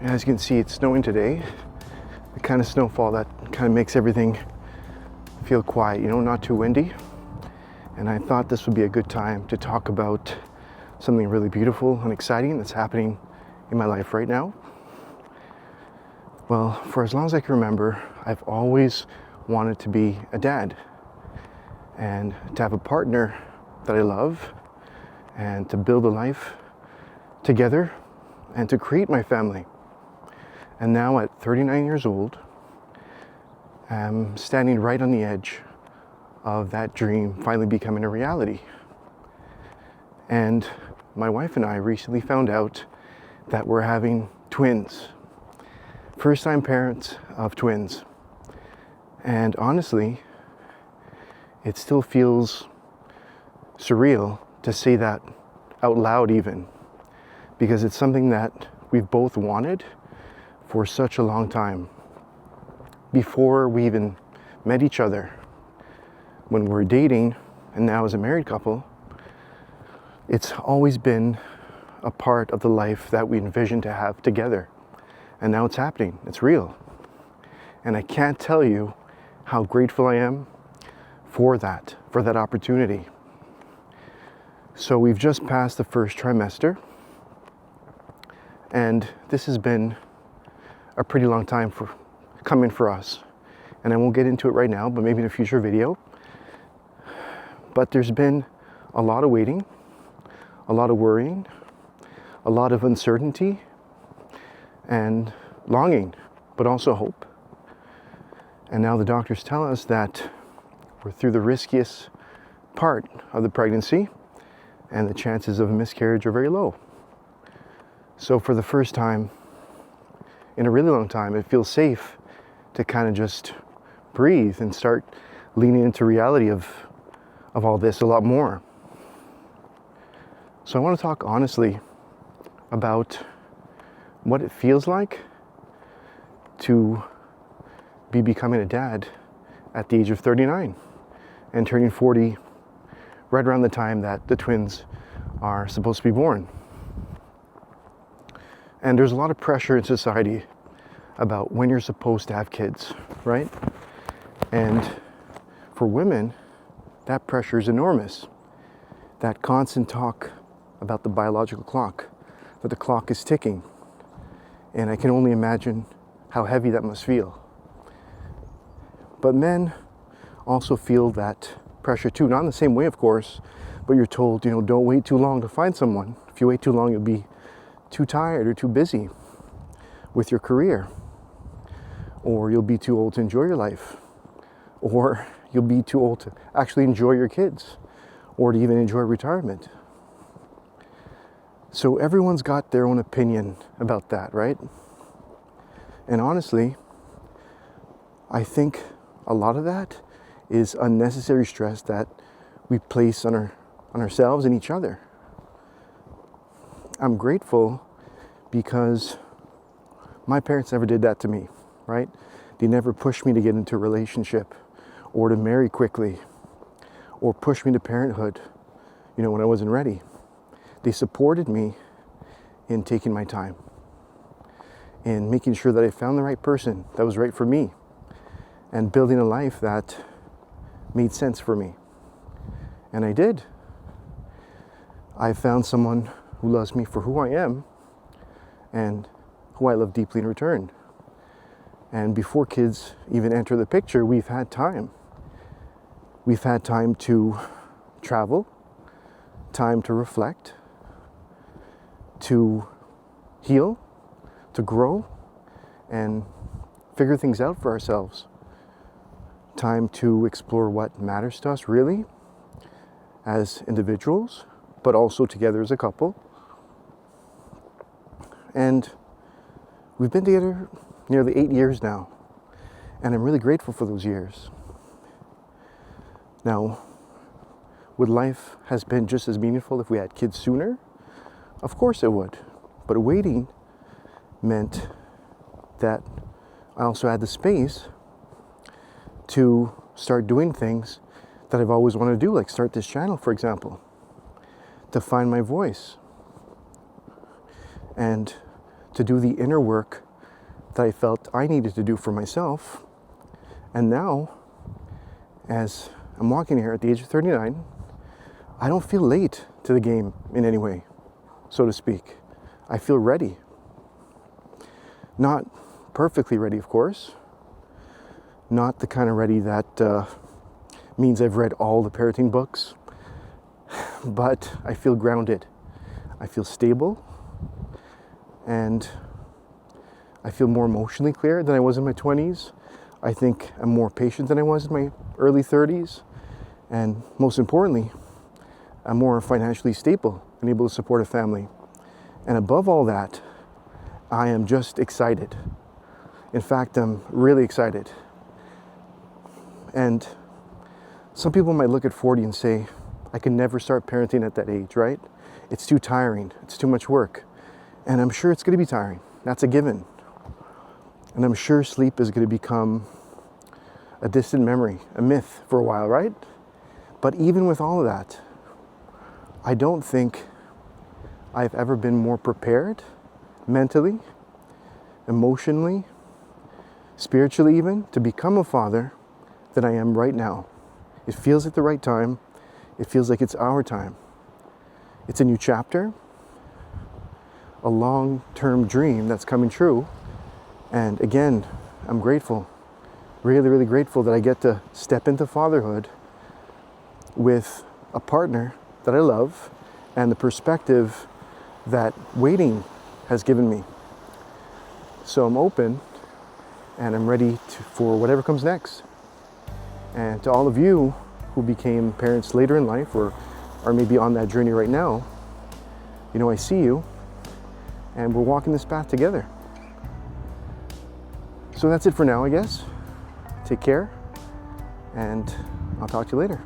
As you can see, it's snowing today. The kind of snowfall that kind of makes everything feel quiet, not too windy. And I thought this would be a good time to talk about something really beautiful and exciting that's happening in my life right now. Well, for as long as I can remember, I've always wanted to be a dad and to have a partner that I love and to build a life together and to create my family. And now at 39 years old, I'm standing right on the edge of that dream finally becoming a reality. And my wife and I recently found out that we're having twins. First-time parents of twins. And honestly, it still feels surreal to say that out loud even, because it's something that we've both wanted for such a long time. Before we even met each other, when we were dating, and now as a married couple, it's always been a part of the life that we envisioned to have together. And now it's happening, it's real. And I can't tell you how grateful I am for that opportunity. So we've just passed the first trimester, and this has been a pretty long time coming for us. And I won't get into it right now, but maybe in a future video. But there's been a lot of waiting, a lot of worrying, a lot of uncertainty, and longing, but also hope. And now the doctors tell us that we're through the riskiest part of the pregnancy, and the chances of a miscarriage are very low. So for the first time in a really long time, it feels safe to kind of just breathe and start leaning into reality of all this a lot more. So I want to talk honestly about what it feels like to be becoming a dad at the age of 39 and turning 40 right around the time that the twins are supposed to be born. And there's a lot of pressure in society about when you're supposed to have kids, right? And for women, that pressure is enormous. That constant talk about the biological clock, that the clock is ticking. And I can only imagine how heavy that must feel. But men also feel that pressure too, not in the same way, of course, but you're told, don't wait too long to find someone. If you wait too long, you'll be too tired or too busy with your career, or you'll be too old to enjoy your life, or you'll be too old to actually enjoy your kids, or to even enjoy retirement. So everyone's got their own opinion about that, right? And honestly, I think a lot of that is unnecessary stress that we place on ourselves and each other. I'm grateful because my parents never did that to me, right? They never pushed me to get into a relationship or to marry quickly or push me to parenthood, when I wasn't ready. They supported me in taking my time, in making sure that I found the right person that was right for me, and building a life that made sense for me. And I did. I found someone who loves me for who I am and who I love deeply in return. And before kids even enter the picture, we've had time. We've had time to travel, time to reflect, to heal, to grow, and figure things out for ourselves. Time to explore what matters to us really as individuals, but also together as a couple. And we've been together nearly 8 years now, and I'm really grateful for those years. Now, would life has been just as meaningful if we had kids sooner? Of course it would. But waiting meant that I also had the space to start doing things that I've always wanted to do, like start this channel, for example, to find my voice and to do the inner work that I felt I needed to do for myself. And now, as I'm walking here at the age of 39, I don't feel late to the game in any way, so to speak. I feel ready. Not perfectly ready, of course. Not the kind of ready that means I've read all the parenting books, but I feel grounded. I feel stable, and I feel more emotionally clear than I was in my 20s. I think I'm more patient than I was in my early 30s. And most importantly, I'm more financially stable and able to support a family. And above all that, I am just excited. In fact, I'm really excited. And some people might look at 40 and say, I can never start parenting at that age, right? It's too tiring. It's too much work. And I'm sure it's going to be tiring. That's a given. And I'm sure sleep is going to become a distant memory, a myth for a while, right? But even with all of that, I don't think I've ever been more prepared mentally, emotionally, spiritually even, to become a father than I am right now. It feels like the right time. It feels like it's our time. It's a new chapter, a long-term dream that's coming true. And again, I'm grateful, really, really grateful that I get to step into fatherhood with a partner that I love and the perspective that waiting has given me. So I'm open and I'm ready for whatever comes next. And to all of you who became parents later in life or are maybe on that journey right now, you know, I see you and we're walking this path together. So that's it for now, I guess. Take care and I'll talk to you later.